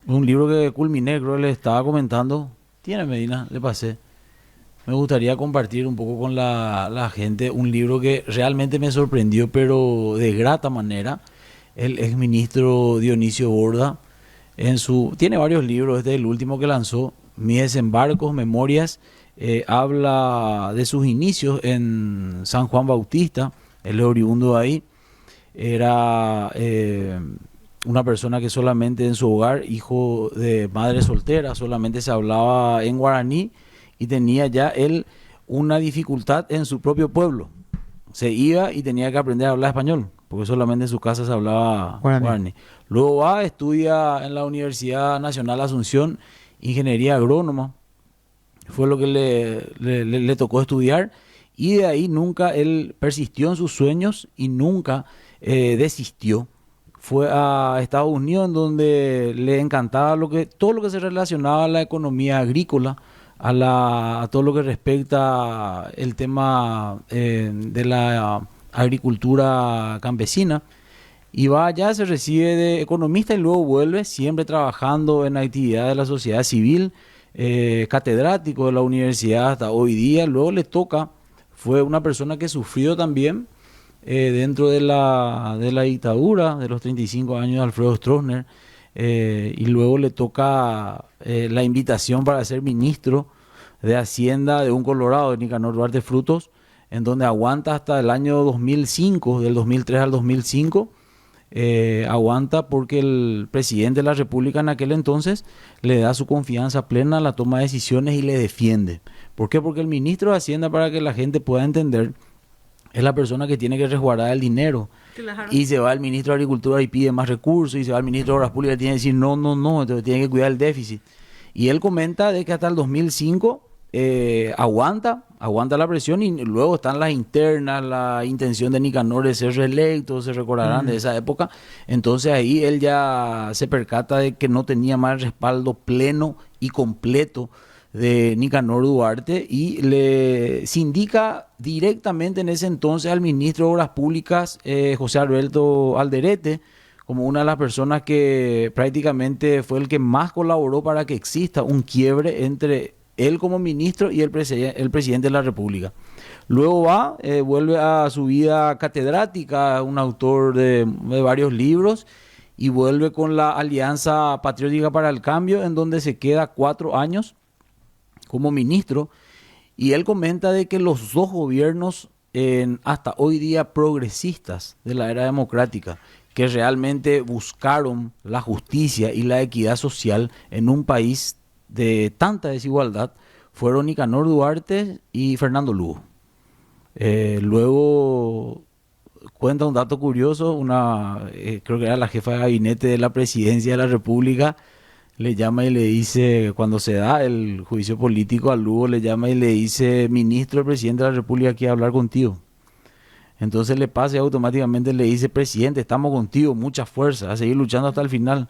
Un libro que culminé, creo que le estaba comentando. Tiene Medina, le pasé. Me gustaría compartir un poco con la gente un libro que realmente me sorprendió, pero de grata manera. El exministro Dionisio Borda, tiene varios libros, este es el último que lanzó, Mis desembarcos, Memorias, habla de sus inicios en San Juan Bautista, él es oriundo de ahí, era una persona que solamente en su hogar, hijo de madre soltera, solamente se hablaba en guaraní y tenía ya él una dificultad en su propio pueblo. Se iba y tenía que aprender a hablar español, porque solamente en su casa se hablaba Guaraní. guaraní. Luego va, estudia en la Universidad Nacional Asunción, ingeniería agrónoma, fue lo que le tocó estudiar, y de ahí nunca él persistió en sus sueños y nunca desistió. Fue a Estados Unidos en donde le encantaba todo lo que se relacionaba a la economía agrícola, a todo lo que respecta el tema de la agricultura campesina. Y va allá, se recibe de economista y luego vuelve, siempre trabajando en actividades de la sociedad civil, catedrático de la universidad hasta hoy día. Luego le toca, fue una persona que sufrió también dentro de la dictadura de los 35 años de Alfredo Stroessner, y luego le toca la invitación para ser ministro de Hacienda de un Colorado, de Nicanor Duarte Frutos, en donde aguanta hasta el año 2005, del 2003 al 2005, aguanta porque el presidente de la República en aquel entonces le da su confianza plena a la toma de decisiones y le defiende. ¿Por qué? Porque el ministro de Hacienda, para que la gente pueda entender, es la persona que tiene que resguardar el dinero. Claro. Y se va el ministro de Agricultura y pide más recursos, y se va el ministro de Obras Públicas y tiene que decir no, no, no, entonces tiene que cuidar el déficit. Y él comenta de que hasta el 2005 aguanta la presión, y luego están las internas, la intención de Nicanor de ser reelecto, se recordarán de esa época. Entonces ahí él ya se percata de que no tenía más el respaldo pleno y completo de Nicanor Duarte, y se indica directamente en ese entonces al ministro de Obras Públicas, José Alberto Alderete, como una de las personas que prácticamente fue el que más colaboró para que exista un quiebre entre él como ministro y el presidente de la República. Luego vuelve a su vida catedrática, un autor de varios libros, y vuelve con la Alianza Patriótica para el Cambio, en donde se queda 4 años como ministro, y él comenta de que los dos gobiernos hasta hoy día progresistas de la era democrática, que realmente buscaron la justicia y la equidad social en un país de tanta desigualdad, fueron Nicanor Duarte y Fernando Lugo. Luego cuenta un dato curioso, creo que era la jefa de gabinete de la presidencia de la República, le llama y le dice, cuando se da el juicio político a Lugo, le llama y le dice: ministro, el presidente de la República quiere hablar contigo. Entonces le pasa y automáticamente le dice: presidente, estamos contigo, mucha fuerza, a seguir luchando hasta el final.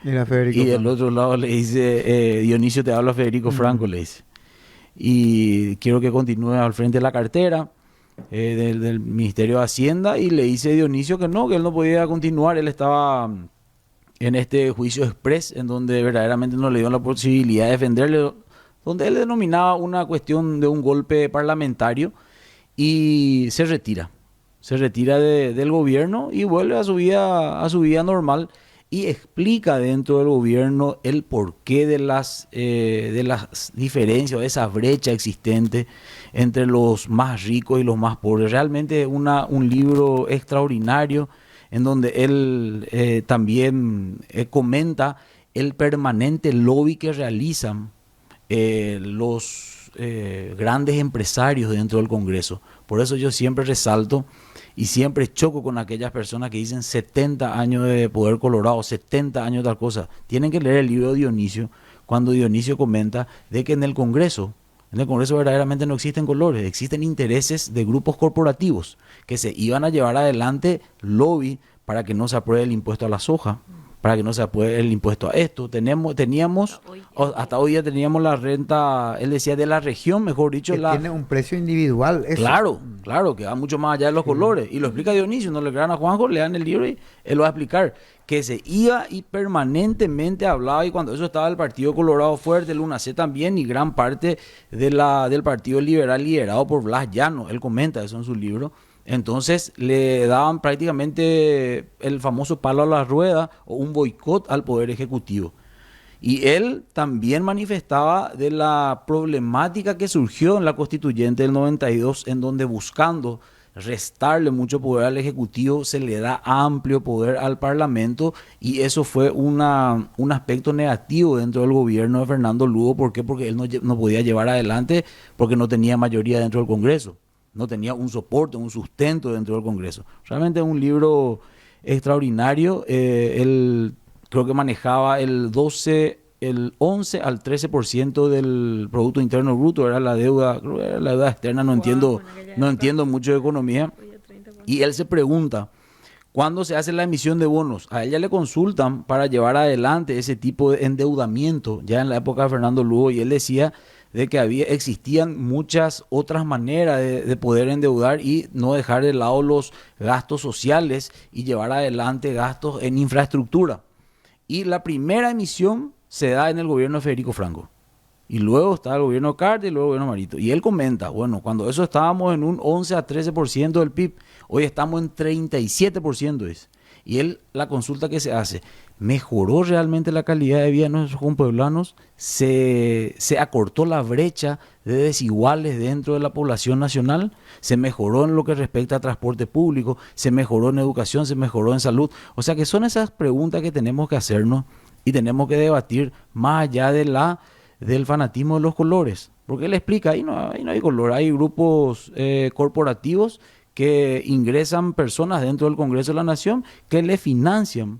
Era Federico Y del Franco. otro lado le dice: Dionisio, te habla Federico Franco, le dice. Y quiero que continúe al frente de la cartera del Ministerio de Hacienda. Y le dice Dionisio que no, que él no podía continuar, él estaba en este juicio express, en donde verdaderamente no le dio la posibilidad de defenderle, donde él denominaba una cuestión de un golpe parlamentario, y se retira. Se retira del gobierno y vuelve a su vida normal, y explica dentro del gobierno el porqué de las diferencias, de esa brecha existente entre los más ricos y los más pobres. Realmente un libro extraordinario, en donde él también comenta el permanente lobby que realizan los grandes empresarios dentro del Congreso. Por eso yo siempre resalto y siempre choco con aquellas personas que dicen 70 años de poder colorado, 70 años de tal cosa. Tienen que leer el libro de Dionisio, cuando Dionisio comenta de que en el Congreso verdaderamente no existen colores, existen intereses de grupos corporativos que se iban a llevar adelante lobby para que no se apruebe el impuesto a la soja, para que no se apruebe el impuesto a esto. Teníamos, hasta hoy ya teníamos la renta, él decía de la región, mejor dicho, Que tiene un precio individual. Eso. Claro, claro, que va mucho más allá de los colores. Y lo explica Dionisio, no le crean a Juanjo, lean el libro y él lo va a explicar. Que se iba y permanentemente hablaba, y cuando eso estaba el Partido Colorado fuerte, el UNAC también, y gran parte del Partido Liberal liderado por Blas Llano, él comenta eso en su libro. Entonces le daban prácticamente el famoso palo a la rueda o un boicot al Poder Ejecutivo. Y él también manifestaba de la problemática que surgió en la Constituyente del 92, en donde buscando restarle mucho poder al Ejecutivo, se le da amplio poder al Parlamento, y eso fue un aspecto negativo dentro del gobierno de Fernando Lugo. ¿Por qué? Porque él no podía llevar adelante porque no tenía mayoría dentro del Congreso. No tenía un soporte, un sustento dentro del Congreso. Realmente es un libro extraordinario. Él creo que manejaba el 11 al 13% del Producto Interno Bruto, era la deuda, creo que era la deuda externa, no entiendo mucho de economía. Y él se pregunta, ¿cuándo se hace la emisión de bonos? A ella le consultan para llevar adelante ese tipo de endeudamiento, ya en la época de Fernando Lugo, y él decía de que existían muchas otras maneras de poder endeudar y no dejar de lado los gastos sociales y llevar adelante gastos en infraestructura. Y la primera emisión se da en el gobierno de Federico Franco. Y luego está el gobierno de Carter y luego el gobierno Marito. Y él comenta, bueno, cuando eso estábamos en un 11 a 13% del PIB, hoy estamos en 37%. Y él, la consulta que se hace, ¿mejoró realmente la calidad de vida de nuestros compueblanos? ¿Se acortó la brecha de desiguales dentro de la población nacional? ¿Se mejoró en lo que respecta a transporte público? ¿Se mejoró en educación? ¿Se mejoró en salud? O sea que son esas preguntas que tenemos que hacernos y tenemos que debatir más allá del fanatismo de los colores. Porque él explica, ahí no hay color, hay grupos corporativos que ingresan personas dentro del Congreso de la Nación que le financian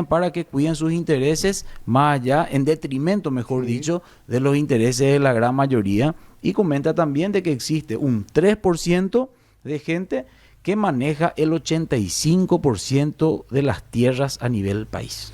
para que cuiden sus intereses más allá, en detrimento, mejor dicho, de los intereses de la gran mayoría. Y comenta también de que existe un 3% de gente que maneja el 85% de las tierras a nivel país.